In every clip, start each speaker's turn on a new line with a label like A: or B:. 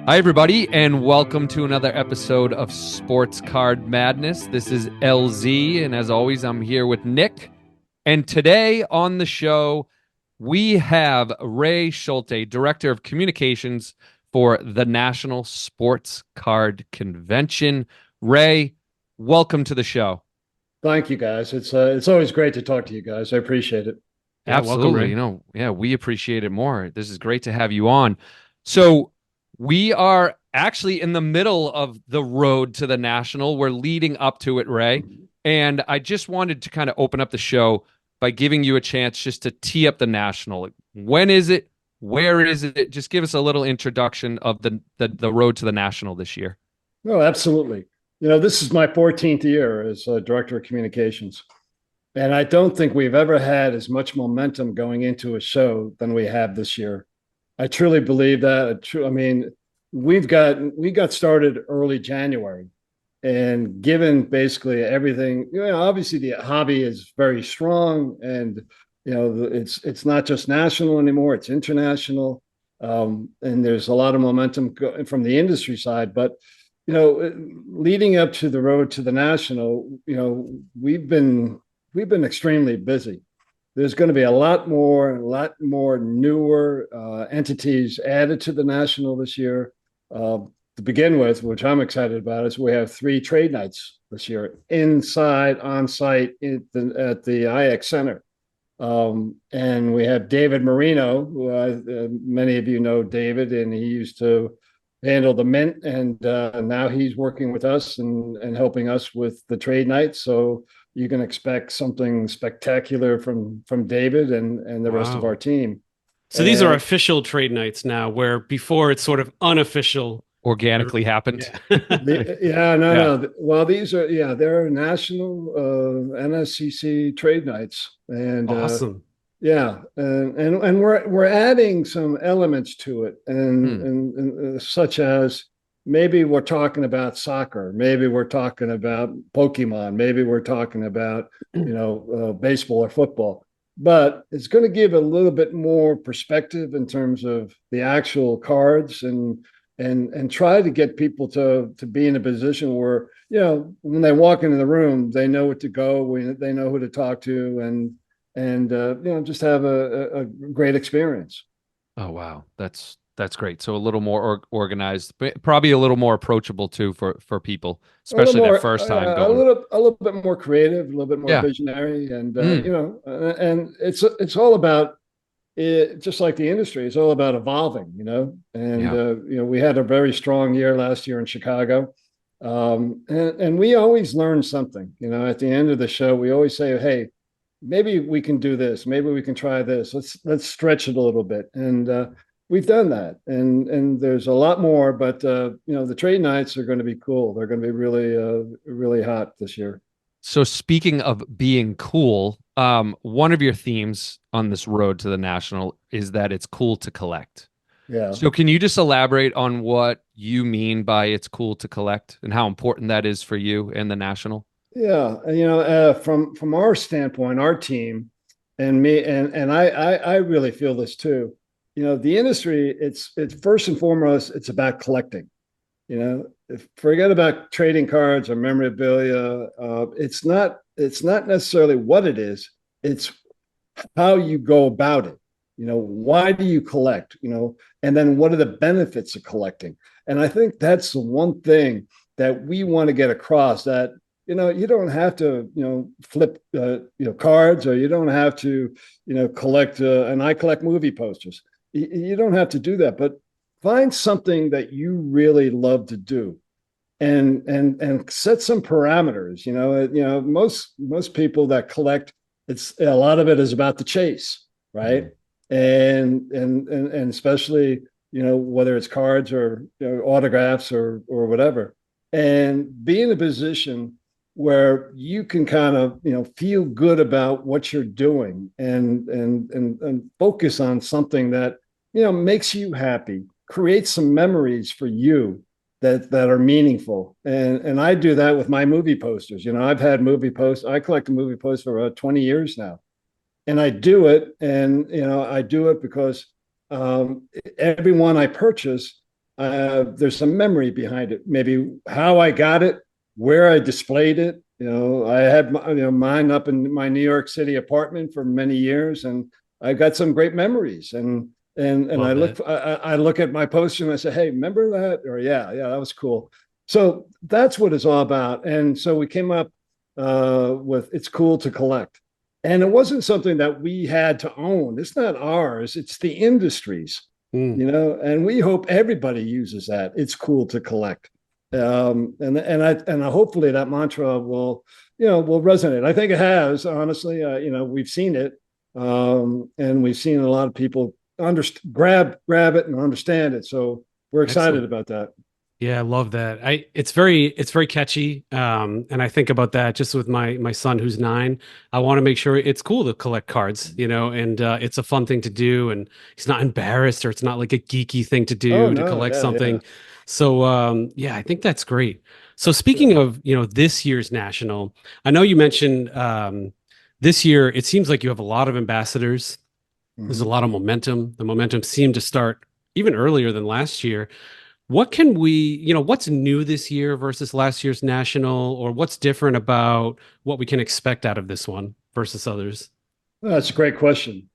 A: Hi, everybody, and welcome to another episode of Sports Card Madness. This is LZ, and as always, I'm here with Nick. And today on the show, we have Ray Schulte, Director of Communications for the National Sports Card Convention. Ray, welcome to the show.
B: Thank you, guys. It's always great to talk to you guys. I appreciate it.
C: Yeah, welcome,
A: Absolutely.
C: Ray.
A: Yeah, we appreciate it more. This is great to have you on. So, we are actually in the middle of the road to the national. We're leading up to it, Ray. And I just wanted to kind of open up the show by giving you a chance just to tee up the national. When is it? Where is it? Just give us a little introduction of the road to the national this year.
B: No, absolutely. This is my 14th year as director of communications, and I don't think we've ever had as much momentum going into a show than we have this year. I truly believe that. I mean, we got started early January, and given basically everything, obviously the hobby is very strong, and it's not just national anymore; it's international, and there's a lot of momentum from the industry side. But leading up to the road to the national, we've been extremely busy. There's going to be a lot more newer entities added to the national this year. To begin with, which I'm excited about, is we have 3 trade nights this year inside on site at the IX Center. And we have David Marino, who many of you know David, and he used to handle the mint, and now he's working with us and helping us with the trade night. So you can expect something spectacular from David and the rest of our
C: Wow.
B: team.
C: So these are
B: And
C: official trade nights now, where before it's sort of unofficial.
A: Organically happened.
C: Yeah.
B: yeah, no,
A: Yeah.
B: no. Well, they're national NSCC trade nights, and
C: Awesome.
B: yeah, and we're adding some elements to it, and
A: Hmm.
B: such as maybe we're talking about soccer, maybe we're talking about Pokemon, maybe we're talking about baseball or football, but it's going to give a little bit more perspective in terms of the actual cards and try to get people to be in a position where when they walk into the room they know what to go, they know who to talk to, and just have a great experience.
A: Oh wow, that's great. So a little more organized, but probably a little more approachable too for people,
B: A little
A: especially that
B: more,
A: first time
B: a
A: going.
B: little bit more creative, a little bit more
A: Yeah.
B: visionary, and
A: Mm.
B: and it's all about it. Just like the industry, it's all about evolving, And
A: Yeah.
B: we had a very strong year last year in Chicago, and we always learn something. At the end of the show, we always say, "Hey, maybe we can do this. Maybe we can try this. Let's stretch it a little bit." And we've done that, and there's a lot more. But the trade nights are going to be cool. They're going to be really hot this year.
A: So speaking of being cool, one of your themes on this road to the national is that it's cool to collect.
B: Yeah,
A: So can you just elaborate on what you mean by it's cool to collect and how important that is for you and the national?
B: yeah. From our standpoint, our team and me, and I really feel this too. The industry, it's first and foremost, it's about collecting. Forget about trading cards or memorabilia. It's not necessarily what it is. It's how you go about it. Why do you collect? And then what are the benefits of collecting? And I think that's the one thing that we want to get across, that you don't have to flip cards, or you don't have to collect. And I collect movie posters. You don't have to do that, but find something that you really love to do, and set some parameters. Most people that collect, it's a lot of it is about the chase, right?
A: Mhm.
B: And especially whether it's cards or autographs or whatever, and be in a position where you can kind of feel good about what you're doing, and focus on something that makes you happy, create some memories for you that are meaningful. And I do that with my movie posters. I've had movie posts. I collect a movie post for about 20 years now, and I do it, and I do it because every one I purchase, there's some memory behind it. Maybe how I got it, where I displayed it. I had mine up in my New York City apartment for many years, and I got some great memories. And
C: Love it.
B: I look at my poster and I say, hey, remember that? Or yeah, that was cool. So that's what it's all about. And so we came up with it's cool to collect. And it wasn't something that we had to own. It's not ours. It's the industry's,
C: Mm,
B: and we hope everybody uses that. It's cool to collect. And hopefully that mantra will resonate. I think it has, honestly. We've seen it, and we've seen a lot of people grab it and understand it. So we're excited
C: excellent.
B: about that.
C: Yeah, I love that. It's very catchy. And I think about that just with my son who's 9. I want to make sure it's cool to collect cards, and it's a fun thing to do, and he's not embarrassed or it's not like a geeky thing to
B: Oh
C: do to
B: no,
C: collect
B: yeah, yeah,
C: something. So yeah, I think that's great. So
B: yeah.
C: speaking of, this year's national, I know you mentioned this year it seems like you have a lot of ambassadors. There's a
B: Mm-hmm.
C: lot of momentum. The momentum seemed to start even earlier than last year. What can what's new this year versus last year's national, or what's different about what we can expect out of this one versus others?
B: That's a great question.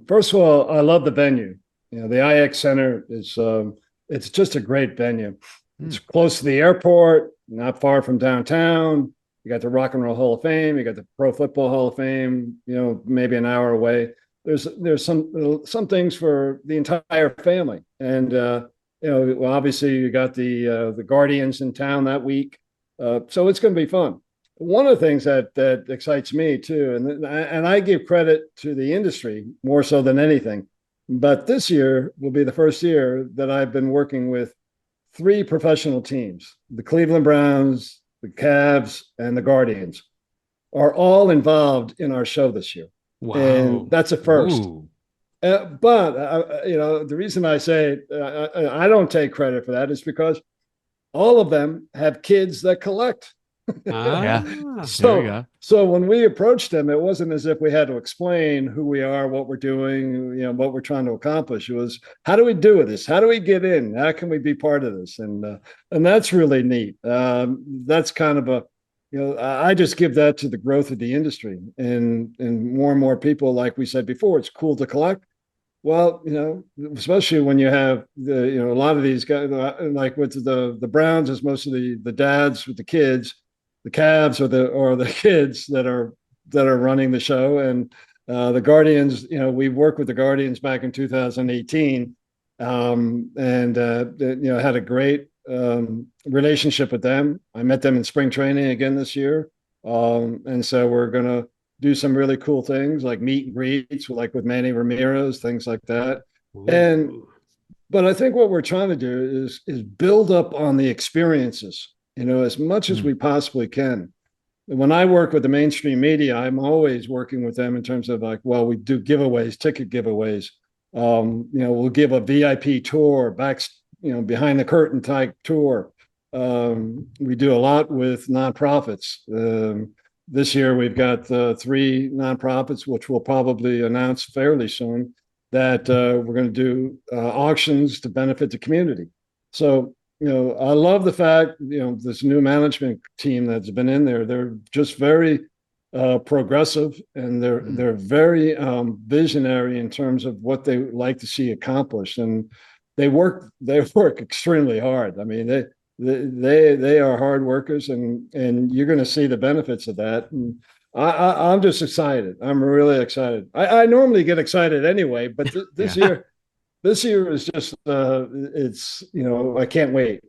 B: First of all, I love the venue. The IX Center is it's just a great venue.
A: Hmm.
B: It's close to the airport, not far from downtown. You got the Rock and Roll Hall of Fame. You got the Pro Football Hall of Fame. Maybe an hour away. There's some things for the entire family, and well, obviously you got the Guardians in town that week, so it's going to be fun. One of the things that excites me too, and I give credit to the industry more so than anything, but this year will be the first year that I've been working with 3 professional teams: the Cleveland Browns, the Cavs, and the Guardians are all involved in our show this year, and
C: Wow.
B: that's a first.
A: Ooh.
B: But the reason I say I don't take credit for that is because all of them have kids that collect.
A: Yeah.
C: Ah,
A: There we
B: so
A: go.
B: so when we approached them, it wasn't as if we had to explain who we are, what we're doing, what we're trying to accomplish. It was, how do we do this? How do we get in? How can we be part of this? And that's really neat. That's kind of I just give that to the growth of the industry, and more people, like we said before, it's cool to collect. Well, especially when you have a lot of these guys, like with the Browns, is most of the dads with the kids, the Cavs or the kids that are running the show, and the Guardians. We worked with the Guardians back in 2018, and had a great relationship with them. I met them in spring training again this year, and so we're gonna do some really cool things like meet and greets, like with Manny Ramirez, things like that. And
C: ooh,
B: but I think what we're trying to do is build up on the experiences, as much as
A: Hmm.
B: we possibly can. When I work with the mainstream media, I'm always working with them in terms of, like, well, we do giveaways, ticket giveaways. We'll give a VIP tour back, behind the curtain type tour. We do a lot with nonprofits. This year, we've got 3 nonprofits, which we'll probably announce fairly soon, that we're going to do auctions to benefit the community. So, I love the fact, this new management team that's been in there. They're just very progressive, and they're
A: Hmm.
B: they're very visionary in terms of what they like to see accomplished, and they work extremely hard. I mean, they are hard workers, and you're going to see the benefits of that. And I'm just excited. I'm really excited. I normally get excited anyway, but
A: Yeah.
B: this year is just it's I can't wait.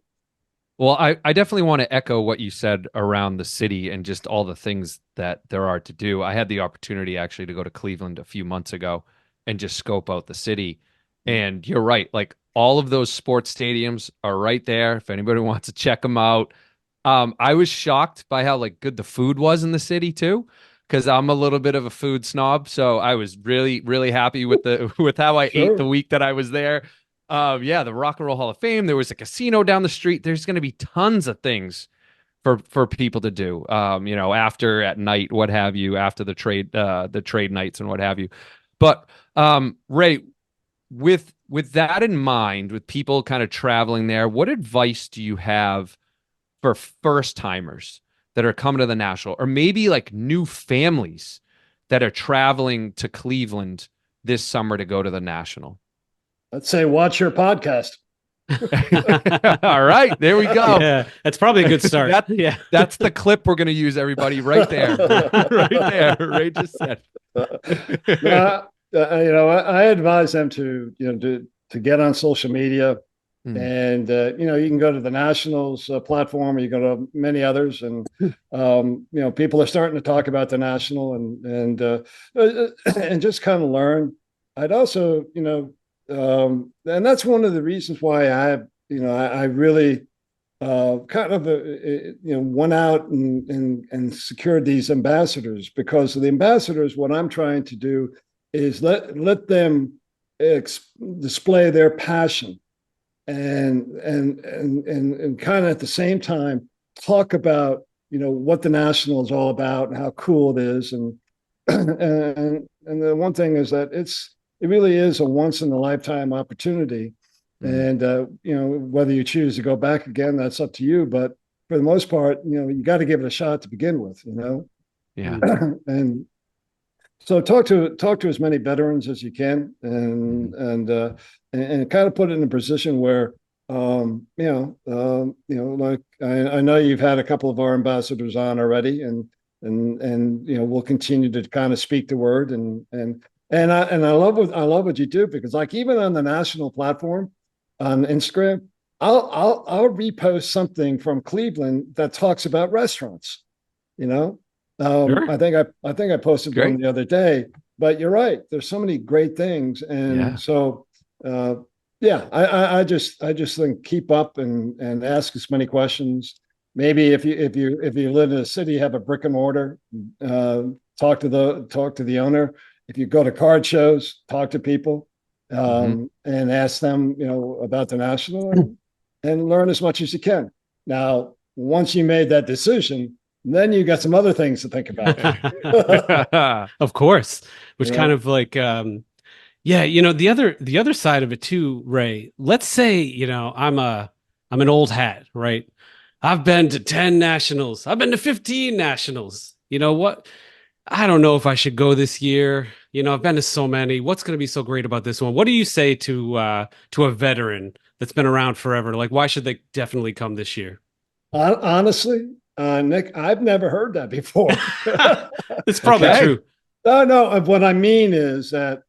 A: Well, I definitely want to echo what you said around the city and just all the things that there are to do. I had the opportunity actually to go to Cleveland a few months ago and just scope out the city. And you're right, like all of those sports stadiums are right there if anybody wants to check them out. I was shocked by how like good the food was in the city too, because I'm a little bit of a food snob. So I was really, really happy with the with how I ate the
B: Sure.
A: week that I was there. Yeah, the Rock and Roll Hall of Fame. There was a casino down the street. There's going to be tons of things for people to do. After at night, what have you, after the trade nights and what have you. But Ray, with that in mind, with people kind of traveling there, what advice do you have for first timers that are coming to the National, or maybe like new families that are traveling to Cleveland this summer to go to the National?
B: Let's say, watch your podcast.
A: All right, there we go.
C: Yeah, that's probably a good start. Yeah,
A: that's the clip we're going to use, everybody, right there. Right there. Ray just said.
B: I advise them to, to get on social media. And, you can go to the Nationals platform, or you go to many others. And, people are starting to talk about the National and just kind of learn. I'd also, and that's one of the reasons why I really kind of, went out and secured these ambassadors, because the ambassadors, what I'm trying to do is let them display their passion and kind of at the same time talk about what the National is all about and how cool it is. And the one thing is that it really is a once in a lifetime opportunity. And whether you choose to go back again, that's up to you, but for the most part, you got to give it a shot to begin with.
A: Yeah.
B: And so talk to as many veterans as you can, and kind of put it in a position where, like I know you've had a couple of our ambassadors on already, and we'll continue to kind of speak the word, and I love what you do, because like even on the National platform on Instagram, I'll repost something from Cleveland that talks about restaurants,
A: Sure.
B: I think I posted one the other day, but you're right. There's so many great things, and so I just think keep up and ask as many questions. Maybe if you live in a city, have a brick and mortar, talk to the owner. If you go to card shows, talk to people, and ask them about the National, and learn as much as you can. Now, once you made that decision, then you got some other things to think about.
C: Of course, which kind of like, the other side of it too, Ray. Let's say, I'm an old hat, right? I've been to 10 Nationals. I've been to 15 Nationals. You know what? I don't know if I should go this year. I've been to so many. What's going to be so great about this one? What do you say to a veteran that's been around forever? Like, why should they definitely come this year?
B: Honestly, Nick, I've never heard that before.
C: It's probably true.
B: No. What I mean is that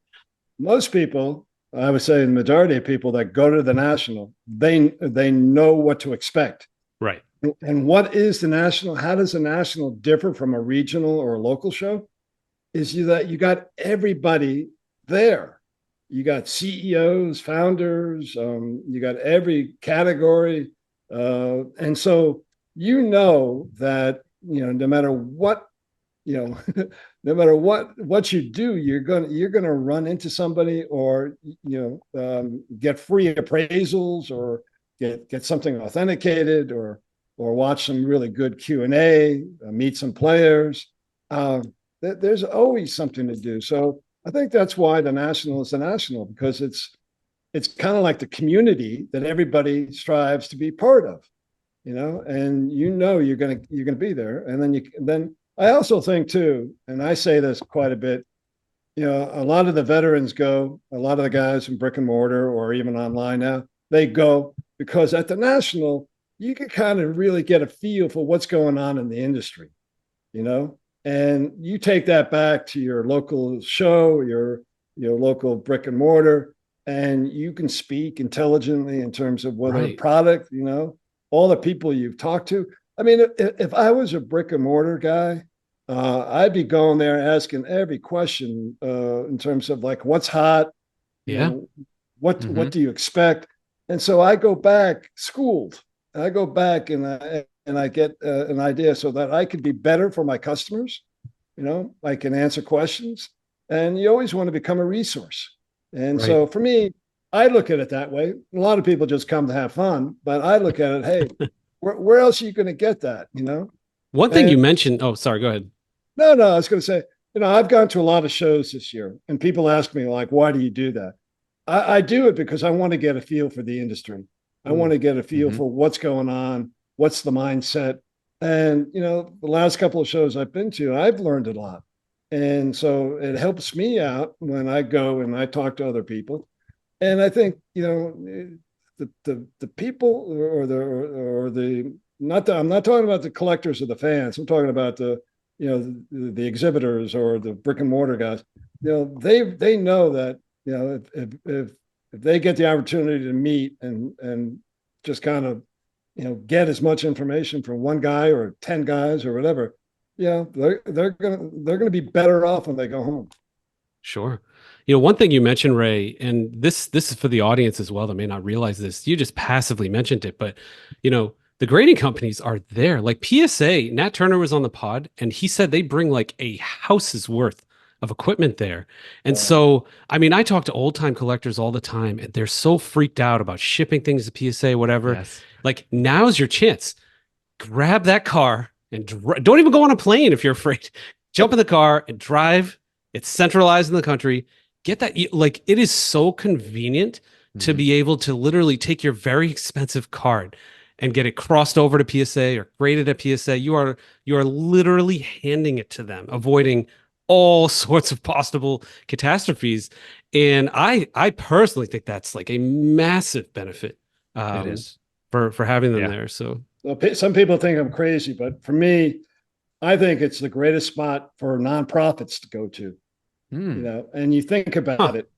B: most people, I would say the majority of people that go to the National, they know what to expect.
C: Right.
B: And what is the National? How does the National differ from a regional or a local show? Is that you got everybody there. You got CEOs, founders, you got every category. And so that no matter what no matter what you do, you're gonna run into somebody, or get free appraisals, or get something authenticated, or watch some really good Q&A, meet some players. There's always something to do. So I think that's why the National is the National, because it's kind of like the community that everybody strives to be part of. And you're gonna be there. And then I also think too, and I say this quite a bit, a lot of the veterans go, a lot of the guys in brick and mortar or even online now, they go because at the National, you can kind of really get a feel for what's going on in the industry, and you take that back to your local show, your local brick and mortar, and you can speak intelligently in terms of whether a product, all the people you've talked to. I mean, if I was a brick and mortar guy, I'd be going there asking every question in terms of like, what's hot? What do you expect? And so I go back schooled. I go back and I get an idea so that I could be better for my customers. I can answer questions, and you always want to become a resource. And so for me, I look at it that way. A lot of people just come to have fun, but I look at it, hey, where else are you going to get that?
C: One thing you mentioned. Oh, sorry. Go ahead.
B: No, I was going to say, I've gone to a lot of shows this year, and people ask me like, why do you do that? I do it because I want to get a feel for the industry. I want
C: Mm.
B: to get a feel
A: Mm-hmm.
B: for what's going on, what's the mindset. And, the last couple of shows I've been to, I've learned a lot. And so it helps me out when I go and I talk to other people. And I think, the people or the not the, I'm not talking about the collectors or the fans. I'm talking about the exhibitors or the brick and mortar guys. They know that if they get the opportunity to meet and just kind of get as much information from one guy or 10 guys or whatever, they're gonna be better off when they go home.
C: Sure. One thing you mentioned, Ray, and this is for the audience as well that may not realize this. You just passively mentioned it, but the grading companies are there. Like PSA, Nat Turner was on the pod, and he said they bring like a house's worth of equipment there. And
B: Wow.
C: so, I mean, I talk to old time collectors all the time, and they're so freaked out about shipping things to PSA, whatever.
A: Yes.
C: Like now's your chance. Grab that car and don't even go on a plane if you're afraid. Jump in the car and drive. It's centralized in the country. Get that. Like it is so convenient to
A: Mm-hmm.
C: be able to literally take your very expensive card and get it crossed over to PSA or graded at PSA. You are literally handing it to them, avoiding all sorts of possible catastrophes. And I personally think that's like a massive benefit
A: It
C: um,
A: is.
C: for having them
A: Yeah.
C: there. So
B: Well, some people think I'm crazy, but for me, I think it's the greatest spot for nonprofits to go to.
A: Mm.
B: And you think about
C: huh.
B: it,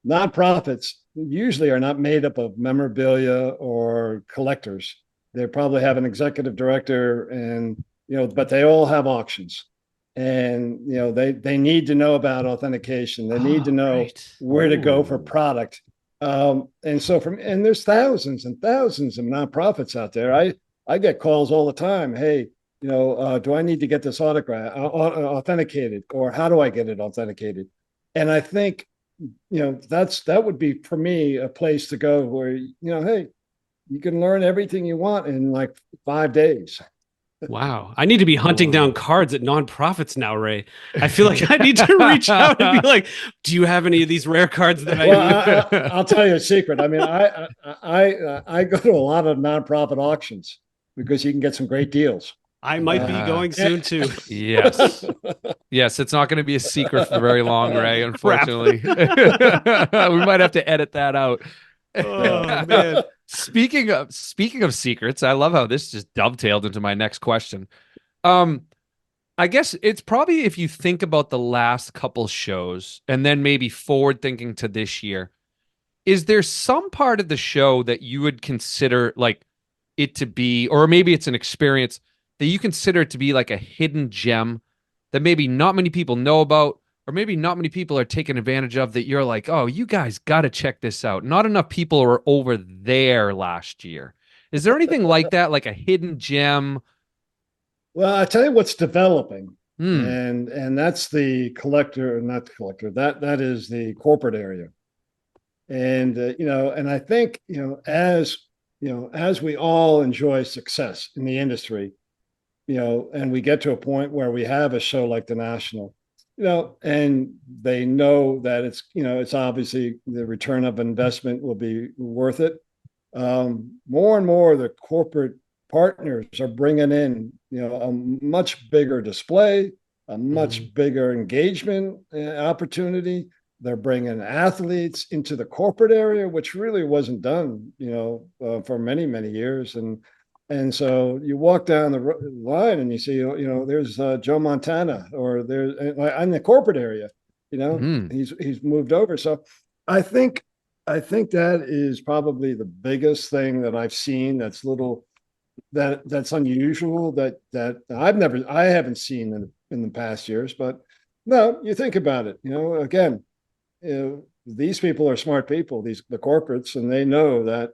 B: nonprofits usually are not made up of memorabilia or collectors. They probably have an executive director and, but they all have auctions. And, they need to know about authentication. They need to
C: Oh,
B: know
C: right.
B: where to go for
A: Ooh.
B: product. And there's thousands and thousands of nonprofits out there. I get calls all the time. Hey, do I need to get this autograph authenticated, or how do I get it authenticated? And I think that would be for me a place to go where hey, you can learn everything you want in like 5 days.
C: Wow. I need to be hunting down
A: Wow.
C: cards at nonprofits now, Ray. I feel like I need to reach out and be like, do you have any of these rare cards that I
B: Well,
C: need?
B: I'll tell you a secret. I mean, I go to a lot of nonprofit auctions because you can get some great deals.
C: I might be
A: Yeah.
C: going soon too.
A: Yes. Yes, it's not going to be a secret for very long, Ray,
C: Crap.
A: unfortunately. We might have to edit that out.
B: Yeah.
C: Oh, man.
A: Speaking of secrets, I love how this just dovetailed into my next question. Um, I guess it's probably if you think about the last couple shows and then maybe forward thinking to this year, is there some part of the show that you would consider like it to be, or maybe it's an experience that you consider it to be like a hidden gem that maybe not many people know about, or maybe not many people are taking advantage of that you're like, oh, you guys got to check this out. Not enough people were over there last year. Is there anything like that, like a hidden gem?
B: Well, I tell you what's developing,
A: Hmm.
B: and that's the collector, not the collector. That is the corporate area. And and I think as we all enjoy success in the industry, and we get to a point where we have a show like the National, and they know that it's obviously the return of investment will be worth it. More and more, the corporate partners are bringing in, a much bigger display, a
C: Mhm.
B: much bigger engagement opportunity. They're bringing athletes into the corporate area, which really wasn't done, for many, many years. And so you walk down the line and you see, there's Joe Montana, or there's in the corporate area,
A: Hmm.
B: he's moved over. So I think I think that is probably the biggest thing that I've seen that's unusual that I haven't seen in the past years. But no, you think about it, again, these people are smart people, the corporates, and they know that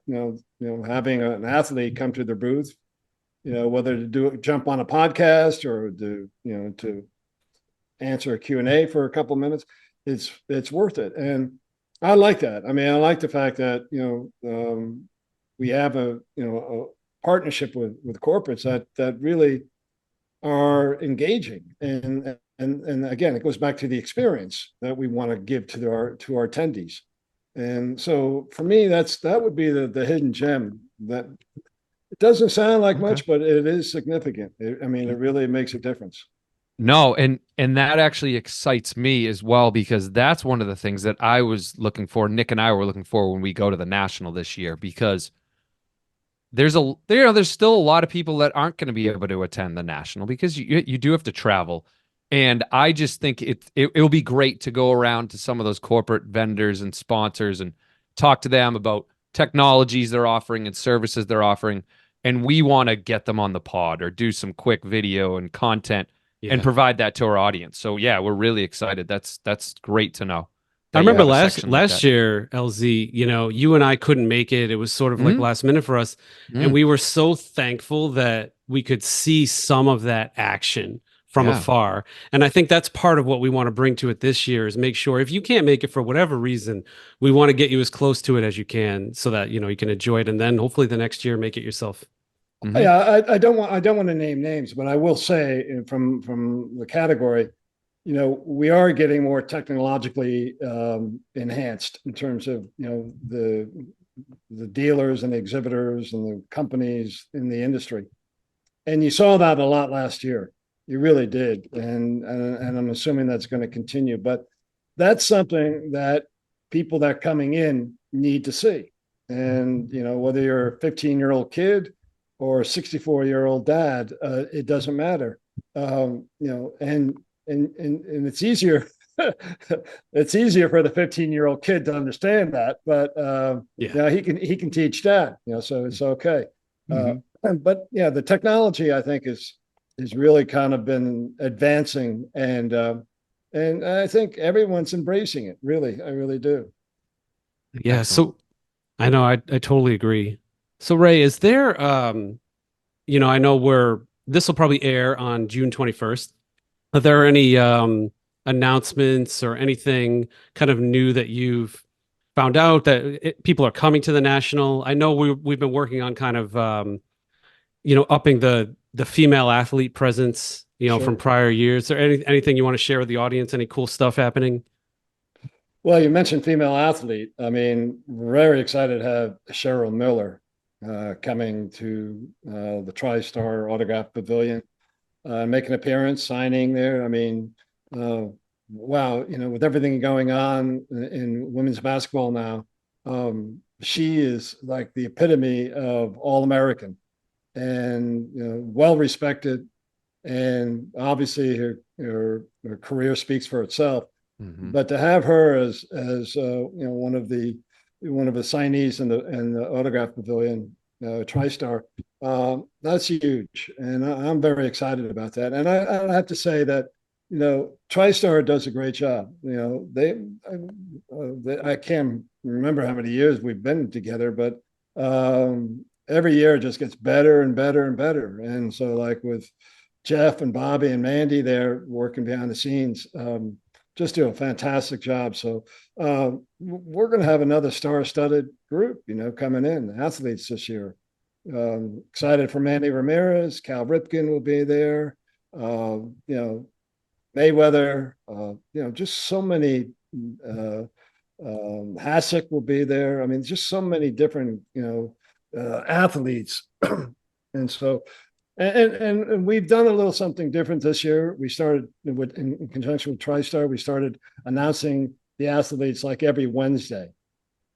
B: having an athlete come to their booth, whether to jump on a podcast or to answer a Q&A for a couple of minutes, it's worth it. And I like that. I mean, I like the fact that we have a partnership with corporates that really are engaging, and again, it goes back to the experience that we want to give to our attendees. And so for me, that would be the hidden gem. That it doesn't sound like
A: Okay.
B: much, but it is significant. I mean, it really makes a difference.
A: No, and that actually excites me as well because that's one of the things that I was looking for. Nick and I were looking for when we go to the national this year because there's still a lot of people that aren't going to be able to attend the national because you do have to travel. And I just think it'll be great to go around to some of those corporate vendors and sponsors and talk to them about technologies they're offering and services they're offering. And we want to get them on the pod or do some quick video and content and
C: Yeah.
A: provide that to our audience. So yeah, we're really excited. That's great to know
C: I
A: that you
C: remember
A: have a
C: last
A: section like
C: last
A: that.
C: year, LZ, you and I couldn't make it. It was sort of like
A: Mm-hmm.
C: last minute for us. And
A: Mm-hmm.
C: we were so thankful that we could see some of that action from
A: Yeah.
C: afar. And I think that's part of what we want to bring to it this year is make sure if you can't make it for whatever reason, we want to get you as close to it as you can so that, you can enjoy it. And then hopefully the next year, make it yourself.
A: Mm-hmm.
B: Yeah, I don't want to name names, but I will say from the category, we are getting more technologically enhanced in terms of the dealers and the exhibitors and the companies in the industry, and you saw that a lot last year. You really did, and I'm assuming that's going to continue. But that's something that people that are coming in need to see, and whether you're a 15-year-old kid or a 64-year-old dad, it doesn't matter. And it's easier. It's easier for the 15-year-old kid to understand that, but
C: Yeah.
B: he can teach dad. So it's okay.
A: Mm-hmm.
B: But yeah, the technology I think is really kind of been advancing, and I think everyone's embracing it. Really, I really do.
C: Yeah.
A: Excellent.
C: So I know I totally agree. So Ray, is there I know this will probably air on June 21st. Are there any announcements or anything kind of new that you've found out that people are coming to the national? I know we've been working on kind of upping the female athlete presence, from
B: Sure.
C: prior years. Is there anything you want to share with the audience? Any cool stuff happening?
B: Well, you mentioned female athlete. I mean, very excited to have Cheryl Miller coming to the TriStar Autograph Pavilion, make an appearance, signing there. I mean, uh, wow, with everything going on in women's basketball now, she is like the epitome of all American and well respected, and obviously her career speaks for itself.
A: Mm-hmm.
B: But to have her as one of the signees in the autograph pavilion, TriStar, that's huge, and I'm very excited about that. And I have to say that TriStar does a great job. I can't remember how many years we've been together, but every year it just gets better and better and better. And so, like with Jeff and Bobby and Mandy, they're working behind the scenes. Just do a fantastic job. So we're going to have another star-studded group, coming in athletes this year. Excited for Mandy Ramirez. Cal Ripken will be there. Mayweather. Just so many. Hasek will be there. I mean, just so many different athletes, and so and we've done a little something different this year. We started in conjunction with TriStar. We started announcing the athletes like every Wednesday,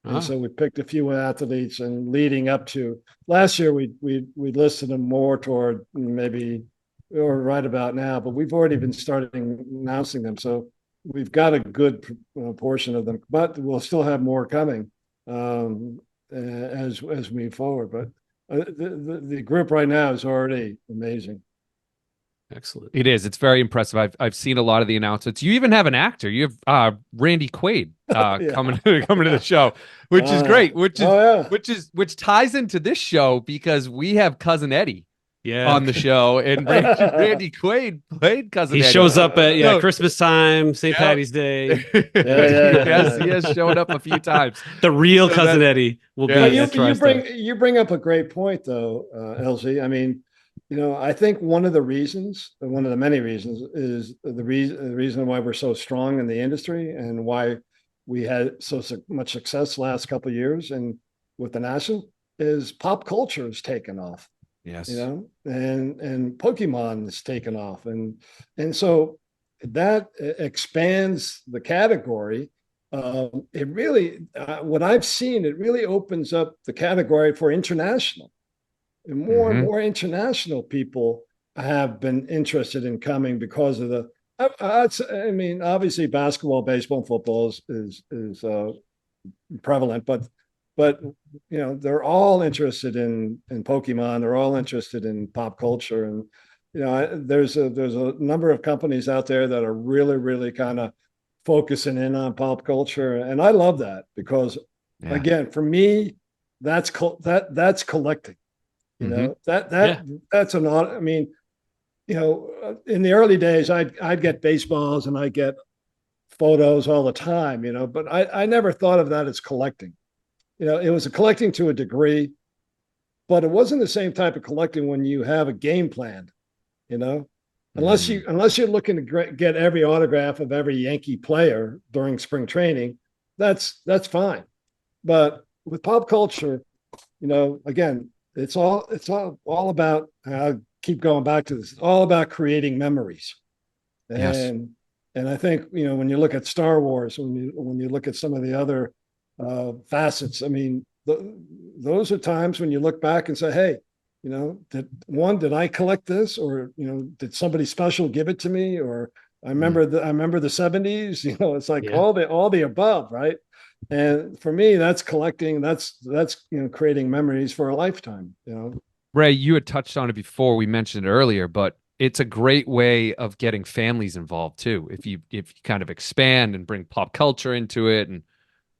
B: and
C: Ah,
B: so we picked a few athletes. And leading up to last year, we listed them more toward maybe or right about now, but we've already been starting announcing them. So we've got a good portion of them, but we'll still have more coming as we move forward. But the group right now is already amazing.
C: excellent.
A: It is. It's very impressive. I've seen a lot of the announcements. You even have an actor. You have Randy Quaid
B: Yeah.
A: coming to the show, which is
B: Uh,
A: great.
B: oh yeah.
A: Which ties into this show because we have cousin Eddie
C: Yeah.
A: on the show, and Randy Quaid played cousin
C: He
A: Eddie.
C: shows up at
A: So
C: Christmas time, St.
A: yeah,
C: Patty's Day.
A: he has shown up a few times.
C: The real
A: So
C: cousin
A: that
C: Eddie will
A: yeah,
B: But
C: be
B: you
C: at
B: you
C: TriStar.
B: bring up a great point though, LZ. I mean, I think one of the many reasons, is the reason why we're so strong in the industry and why we had so much success the last couple of years, and with the national, is pop culture has taken off,
A: Yes.
B: and Pokemon has taken off, and so that expands the category. It really, what I've seen, it really opens up the category for international, and
A: Hmm.
B: more international people have been interested in coming because of the. I mean, obviously, basketball, baseball, and football is prevalent, but they're all interested in Pokemon. They're all interested in pop culture, and there's a number of companies out there that are really kind of focusing in on pop culture, and I love that because,
A: Yeah.
B: again, for me, that's collecting. You
A: Hmm.
B: know that
C: Yeah.
B: that that's an. I mean, in the early days, I'd get baseballs and I get photos all the time. But I never thought of that as collecting. It was a collecting to a degree, but it wasn't the same type of collecting when you have a game plan. You know,
A: Mm.
B: unless you're looking to get every autograph of every Yankee player during spring training, that's fine. But with pop culture, again, it's all about. I keep going back to this. It's all about creating memories,
A: Yes.
B: and I think when you look at Star Wars, when you look at some of the other facets, I mean, those are times when you look back and say, hey, did I collect this, or did somebody special give it to me, or
A: Mm.
B: I remember the '70s. It's like
C: Yeah.
B: all the above, right? And for me, that's collecting. That's creating memories for a lifetime.
A: Ray, you had touched on it before. We mentioned it earlier, but it's a great way of getting families involved too. If you kind of expand and bring pop culture into it, and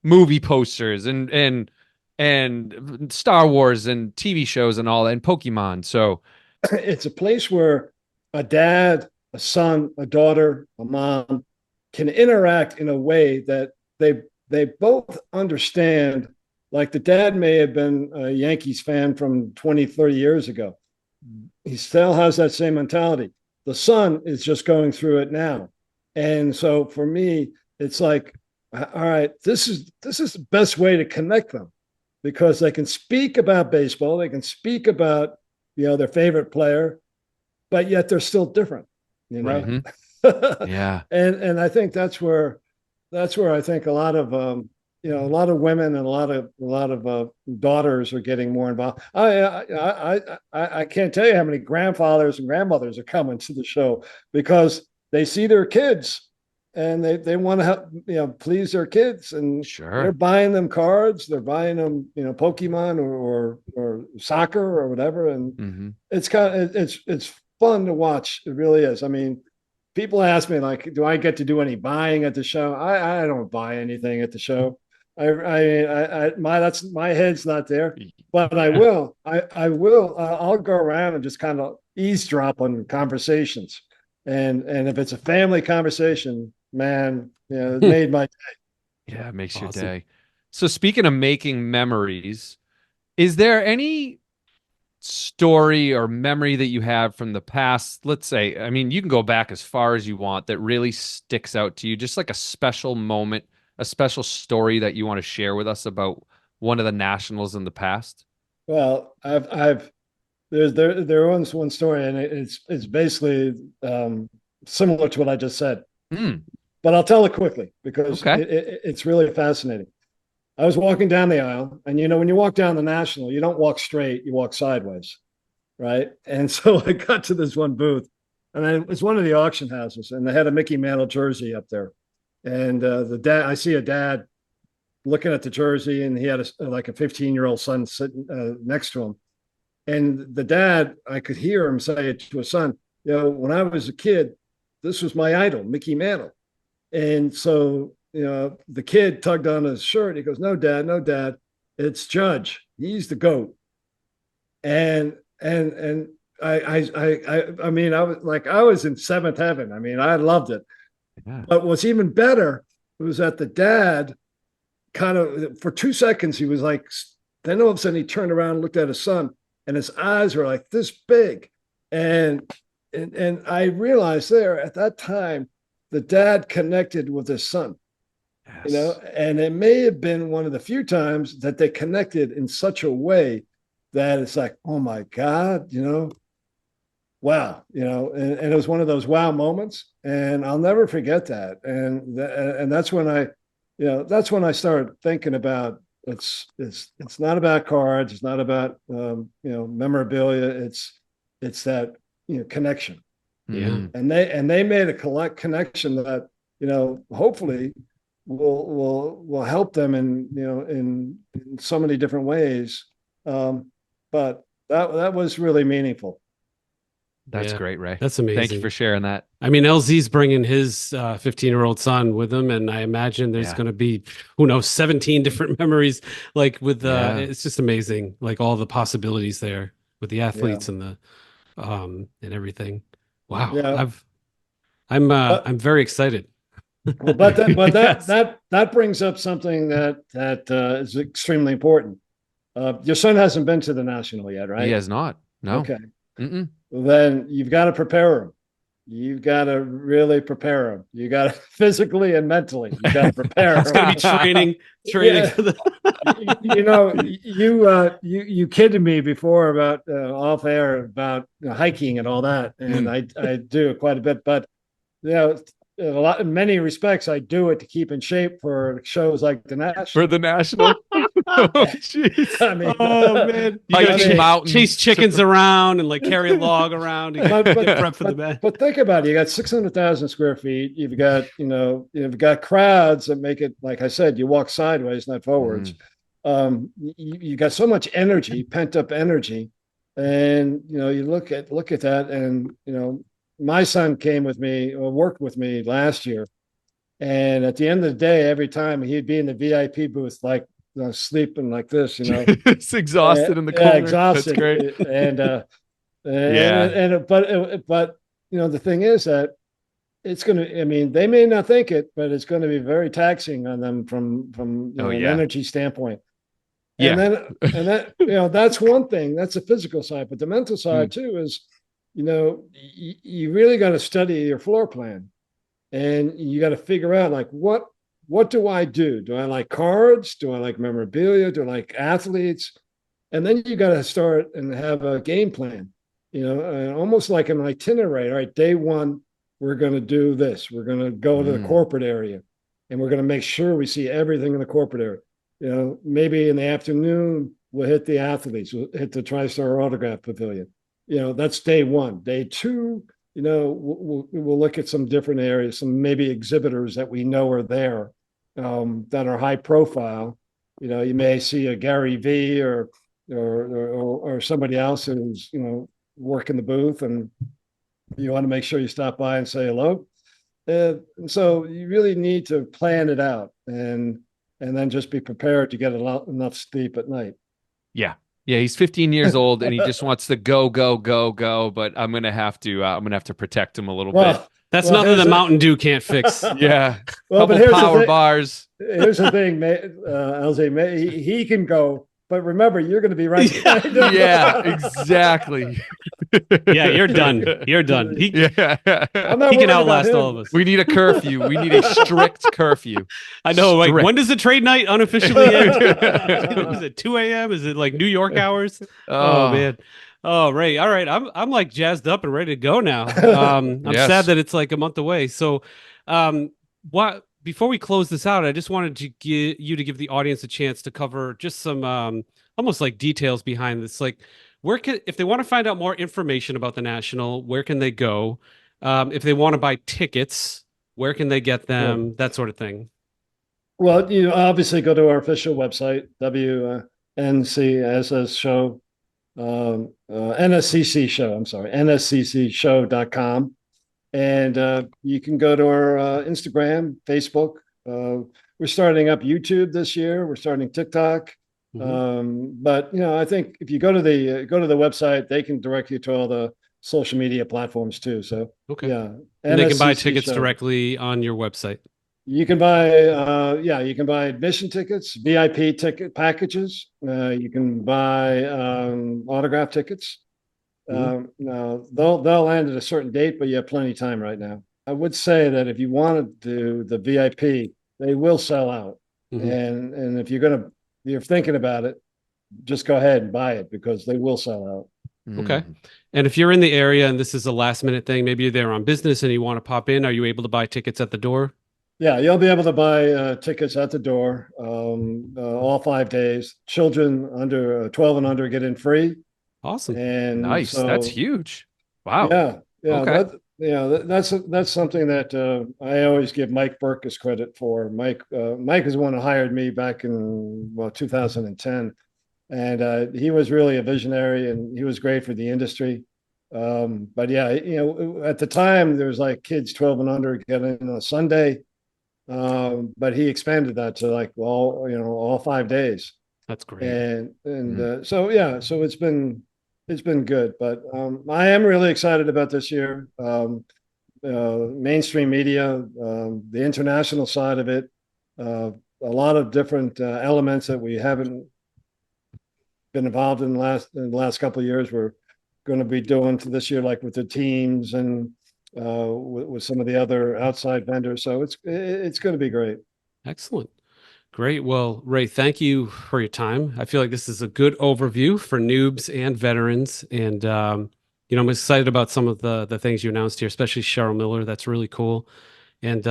A: movie posters, and Star Wars and TV shows and all that, and Pokemon. So
B: It's a place where a dad, a son, a daughter, a mom can interact in a way that they both understand. Like, the dad may have been a Yankees fan from 20, 30 years ago. He still has that same mentality. The son is just going through it now. And so for me, it's like, all right, this is the best way to connect them, because they can speak about baseball, they can speak about their favorite player, but yet they're still different, you know.
A: mhm. Yeah.
B: And I think that's where I think a lot of women and a lot of daughters are getting more involved. I can't tell you how many grandfathers and grandmothers are coming to the show because they see their kids and they want to help, please their kids, and they're
A: Sure.
B: buying them cards, they're buying them, Pokemon or soccer or whatever, and
A: Hmm.
B: it's fun to watch. It really is. I mean, people ask me, like, do I get to do any buying at the show? I don't buy anything at the show. My head's not there, but I
A: Yeah.
B: will. I'll go around and just kind of eavesdrop on conversations, and if it's a family conversation, man, it made my.
A: Yeah, it makes your
C: Awesome.
A: day. So speaking of making memories, is there any story or memory that you have from the past? Let's say, I mean, you can go back as far as you want, that really sticks out to you, just like a special moment, a special story that you want to share with us about one of the nationals in the past?
B: Well, I've there was one story, and it's basically similar to what I just said,
A: Hmm.
B: but I'll tell it quickly because
A: Okay.
B: it's really fascinating. I was walking down the aisle, and when you walk down the National, you don't walk straight, you walk sideways, right? And so I got to this one booth, and it's one of the auction houses, and they had a Mickey Mantle jersey up there. And I see a dad looking at the jersey, and he had like a 15-year-old son sitting next to him. And the dad, I could hear him say it to his son, when I was a kid, this was my idol, Mickey Mantle. And so, the kid tugged on his shirt. He goes, no, dad, no, dad. It's Judge. He's the GOAT. And I mean, I was in seventh heaven. I mean, I loved it.
A: Yeah.
B: But what's even better was that the dad kind of, for 2 seconds, he was like, then all of a sudden he turned around and looked at his son, and his eyes were like this big. And I realized there at that time, the dad connected with his son.
A: Yes.
B: and it may have been one of the few times that they connected in such a way that it's like, oh my God, wow, and it was one of those wow moments, and I'll never forget that. And that's when I started thinking about it's not about cards, it's not about memorabilia, it's that connection,
C: Yeah.
A: Mm.
B: and they made a collect connection that hopefully will help them in so many different ways. But that was really meaningful.
A: That's
C: Yeah.
A: great, Ray.
C: That's
A: Thank you for
C: amazing.
A: sharing that.
C: I mean, LZ's bringing his 15-year-old son with him, and I imagine there's
A: Yeah.
C: going to be, who knows, 17 different memories. Like with,
A: Yeah.
C: it's just amazing, like all the possibilities there with the
B: Yeah,
C: athletes and everything. Wow,
B: yeah. But
C: I'm very excited.
B: well, but
C: Yes,
B: that brings up something that is extremely important. Your son hasn't been to the national yet,
A: He
B: right?
A: has not. No.
B: Okay.
A: Mm-mm.
B: Well, then you've got to prepare him. You've got to really prepare him. You got to physically and mentally. You got to prepare
C: it's going to be
B: him.
C: training
B: Yeah,
C: for the.
B: you kidded me before about off air about hiking and all that, and
A: Mm.
B: I do it quite a bit, but you know, in many respects, I do it to keep in shape for shows like the
A: For
B: National.
A: the national. Oh, jeez.
B: I mean,
C: Oh man, you got to
B: I
A: Hiking
B: mean,
C: chase
A: mountains.
C: chickens around and like carry a log around to
B: but
C: get
B: but
C: prep for the
B: but
C: match.
B: but think about it. You got 600,000 square feet. You've got crowds that make it, like I said, you walk sideways, not forwards.
A: Mm.
B: You got so much energy, pent up energy, and you look at that, and my son came with me or worked with me last year. And at the end of the day, every time he'd be in the VIP booth, like sleeping like this,
A: It's exhausted in the
B: yeah,
A: corner. That's
B: exhausted.
A: great. Yeah.
B: But the thing is that it's going to. I mean, they may not think it, but it's going to be very taxing on them from
A: Oh,
B: an
A: yeah.
B: energy standpoint. And
A: Yeah.
B: that's one thing. That's the physical side, but the mental side
A: Mm.
B: too is, you really got to study your floor plan, and you got to figure out like what do I do? Do I like cards? Do I like memorabilia? Do I like athletes? And then you got to start and have a game plan, almost like an itinerary. All right, day one, we're going to do this. We're going to go to the
A: Mm.
B: corporate area, and we're going to make sure we see everything in the corporate area. Maybe in the afternoon we'll hit the athletes. We'll hit the TriStar Autograph Pavilion. That's day one. Day two, we'll look at some different areas, some maybe exhibitors that we know are there, that are high profile. You may see a Gary V or somebody else who's working the booth, and you want to make sure you stop by and say hello. So you really need to plan it out, and then just be prepared to get enough sleep at night.
A: Yeah. Yeah, he's 15 years old and he just wants to go, go, go, go. But I'm gonna have to protect him a little bit.
B: well,
C: That's
B: well,
C: nothing
B: here's
C: that
B: the
C: Mountain Dew can't fix.
A: Yeah,
B: well, but
A: couple
B: here's the
A: power
B: thing.
A: bars.
B: Here's the thing, LZ. He can go, but remember, you're going to be right
C: Yeah.
B: behind him.
A: Yeah, exactly.
C: Yeah, you're done. You're done.
A: Yeah.
B: I'm not
C: He can
B: worried about
C: outlast all of
B: him.
C: us.
A: We need a curfew. We need a strict curfew.
C: I know. Like, when
A: Strict.
C: does the trade night unofficially end? Is it 2 a.m.? Is it like New York hours? Oh
A: Oh,
C: man. Oh, Ray. All right. I'm like jazzed up and ready to go now. I'm sad
A: yes.
C: that it's like a month away. So, what before we close this out, I just wanted to get you to give the audience a chance to cover just some almost like details behind this. Like, where can if they want to find out more information about the National, where can they go? If they want to buy tickets, where can they get
B: Yeah.
C: them? That sort of thing.
B: Well, you obviously go to our official website, WNCSS show, NSCC show, I'm sorry, NSCCshow.com. And you can go to our Instagram, Facebook. We're starting up YouTube this year. We're starting TikTok.
C: Mhm.
B: But I think if you go to the website, they can direct you to all the social media platforms too. So
C: Okay.
B: yeah,
C: And they can buy
B: NSCC
C: tickets
B: show.
C: directly on your website.
B: You can buy, you can buy admission tickets, VIP ticket packages. You can buy autograph tickets.
C: Mhm.
B: No, they'll end at a certain date, but you have plenty of time right now. I would say that if you want to do the VIP, they will sell out.
C: Mhm.
B: And if you're thinking about it, just go ahead and buy it because they will sell out.
C: Okay.
A: Mm.
C: And if you're in the area and this is a last minute thing, maybe you're there on business and you want to pop in, are you able to buy tickets at the door?
B: Yeah, you'll be able to buy tickets at the door all 5 days. Children under 12 and under get in free.
C: Awesome.
B: And
A: Nice. That's
B: so,
A: huge. Wow.
B: yeah, yeah,
A: Okay.
B: that's something that I always give Mike Burkus credit for. Mike is the one who hired me back in 2010, and he was really a visionary, and he was great for the industry. But yeah, at the time there was like kids 12 and under getting in on a Sunday, but he expanded that to like all 5 days,
C: That's great.
B: and
A: Mm.
B: so yeah, so it's been good. But I am really excited about this year. Mainstream media, the international side of it, a lot of different elements that we haven't been involved in the last couple of years. We're going to be doing to this year, like with the teams and with some of the other outside vendors. So it's going to be great.
C: Excellent. Great. Well, Ray, thank you for your time. I feel like this is a good overview for noobs and veterans. And, I'm excited about some of the things you announced here, especially Cheryl Miller. That's really cool. And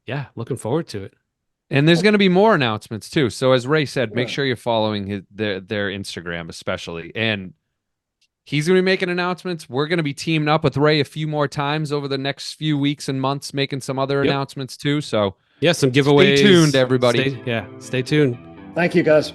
C: yeah, looking forward to it.
A: And there's going to be more announcements too. So as Ray said, make
B: Yeah.
A: sure you're following their Instagram especially. And he's going to be making announcements. We're going to be teaming up with Ray a few more times over the next few weeks and months, making some other
C: Yep.
A: announcements too. So
C: Yeah, some
A: stay tuned,
C: giveaways.
A: everybody.
C: Stay tuned.
B: Thank you, guys.